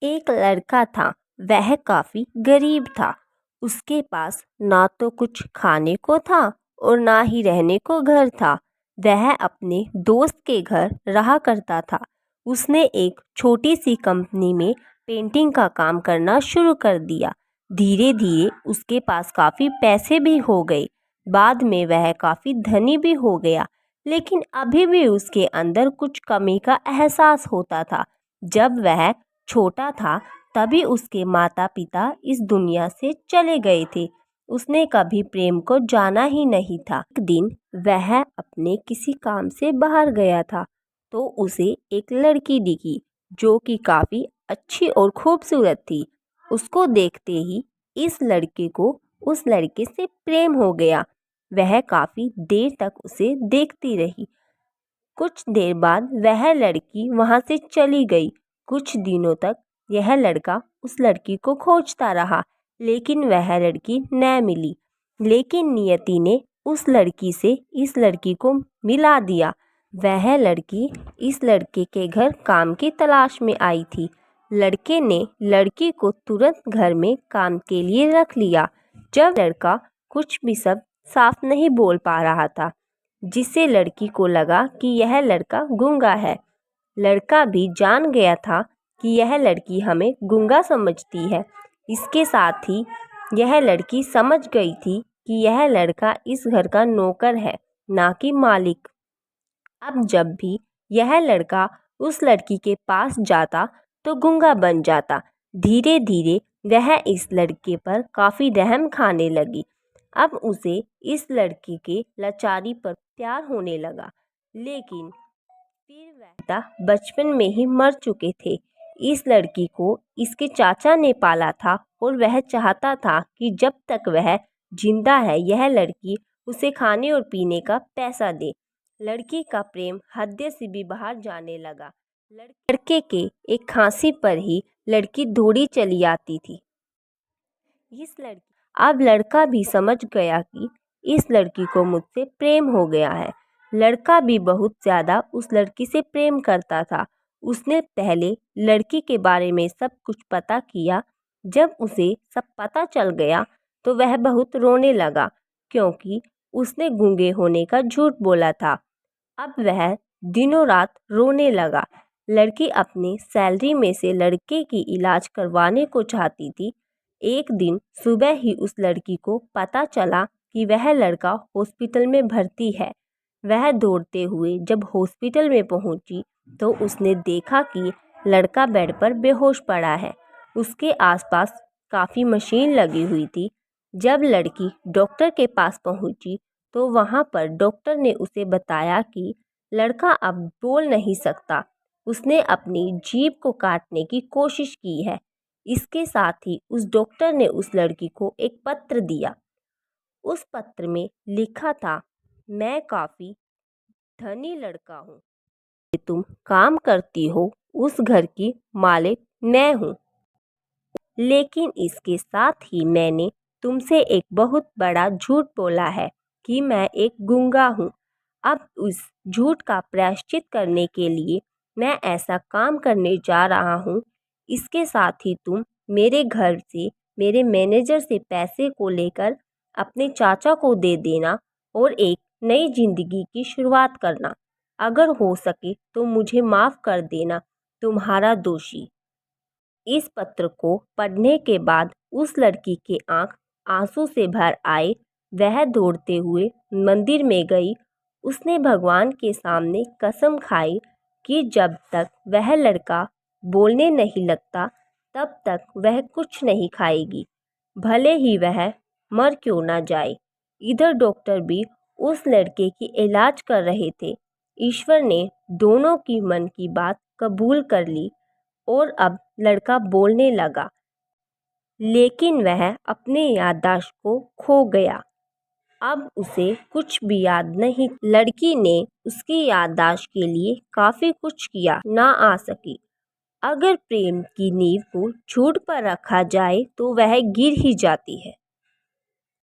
एक लड़का था। वह काफ़ी गरीब था। उसके पास ना तो कुछ खाने को था और ना ही रहने को घर था। वह अपने दोस्त के घर रहा करता था। उसने एक छोटी सी कंपनी में पेंटिंग का काम करना शुरू कर दिया। धीरे धीरे उसके पास काफ़ी पैसे भी हो गए। बाद में वह काफ़ी धनी भी हो गया, लेकिन अभी भी उसके अंदर कुछ कमी का एहसास होता था। जब वह छोटा था तभी उसके माता पिता इस दुनिया से चले गए थे। उसने कभी प्रेम को जाना ही नहीं था। एक दिन वह अपने किसी काम से बाहर गया था तो उसे एक लड़की दिखी जो कि काफ़ी अच्छी और खूबसूरत थी। उसको देखते ही इस लड़के को उस लड़के से प्रेम हो गया। वह काफ़ी देर तक उसे देखती रही। कुछ देर बाद वह लड़की वहाँ से चली गई। कुछ दिनों तक यह लड़का उस लड़की को खोजता रहा, लेकिन वह लड़की न मिली। लेकिन नियति ने उस लड़की से इस लड़की को मिला दिया। वह लड़की इस लड़के के घर काम की तलाश में आई थी। लड़के ने लड़की को तुरंत घर में काम के लिए रख लिया। जब लड़का कुछ भी सब साफ नहीं बोल पा रहा था, जिससे लड़की को लगा कि यह लड़का गूंगा है। लड़का भी जान गया था कि यह लड़की हमें गूंगा समझती है। इसके साथ ही यह लड़की समझ गई थी कि यह लड़का इस घर का नौकर है, ना कि मालिक। अब जब भी यह लड़का उस लड़की के पास जाता तो गूंगा बन जाता। धीरे धीरे वह इस लड़के पर काफ़ी रहम खाने लगी। अब उसे इस लड़की के लाचारी पर प्यार होने लगा, लेकिन फिर वह पिता बचपन में ही मर चुके थे। इस लड़की को इसके चाचा ने पाला था और वह चाहता था कि जब तक वह जिंदा है यह लड़की उसे खाने और पीने का पैसा दे। लड़की का प्रेम हद से भी बाहर जाने लगा। लड़के के एक खांसी पर ही लड़की दौड़ी चली आती थी। अब लड़का भी समझ गया कि इस लड़की को मुझसे प्रेम हो गया है। लड़का भी बहुत ज़्यादा उस लड़की से प्रेम करता था। उसने पहले लड़की के बारे में सब कुछ पता किया। जब उसे सब पता चल गया तो वह बहुत रोने लगा, क्योंकि उसने गूंगे होने का झूठ बोला था। अब वह दिनों रात रोने लगा। लड़की अपनी सैलरी में से लड़के की इलाज करवाने को चाहती थी। एक दिन सुबह ही उस लड़की को पता चला कि वह लड़का हॉस्पिटल में भर्ती है। वह दौड़ते हुए जब हॉस्पिटल में पहुंची तो उसने देखा कि लड़का बेड पर बेहोश पड़ा है। उसके आसपास काफ़ी मशीन लगी हुई थी। जब लड़की डॉक्टर के पास पहुंची तो वहां पर डॉक्टर ने उसे बताया कि लड़का अब बोल नहीं सकता। उसने अपनी जीभ को काटने की कोशिश की है। इसके साथ ही उस डॉक्टर ने उस लड़की को एक पत्र दिया। उस पत्र में लिखा था, मैं काफ़ी धनी लड़का हूँ, तुम काम करती हो उस घर की मालिक मैं हूँ, लेकिन इसके साथ ही मैंने तुमसे एक बहुत बड़ा झूठ बोला है कि मैं एक गूंगा हूँ। अब उस झूठ का प्रायश्चित करने के लिए मैं ऐसा काम करने जा रहा हूँ। इसके साथ ही तुम मेरे घर से मेरे मैनेजर से पैसे को लेकर अपने चाचा को दे देना और एक नई जिंदगी की शुरुआत करना। अगर हो सके तो मुझे माफ़ कर देना, तुम्हारा दोषी। इस पत्र को पढ़ने के बाद उस लड़की के आंख आंसू से भर आए। वह दौड़ते हुए मंदिर में गई। उसने भगवान के सामने कसम खाई कि जब तक वह लड़का बोलने नहीं लगता तब तक वह कुछ नहीं खाएगी, भले ही वह मर क्यों ना जाए। इधर डॉक्टर भी उस लड़के की इलाज कर रहे थे। ईश्वर ने दोनों की मन की बात कबूल कर ली और अब लड़का बोलने लगा, लेकिन वह अपने याददाश्त को खो गया। अब उसे कुछ भी याद नहीं। लड़की ने उसकी याददाश्त के लिए काफ़ी कुछ किया, ना आ सकी। अगर प्रेम की नींव को झूठ पर रखा जाए तो वह गिर ही जाती है।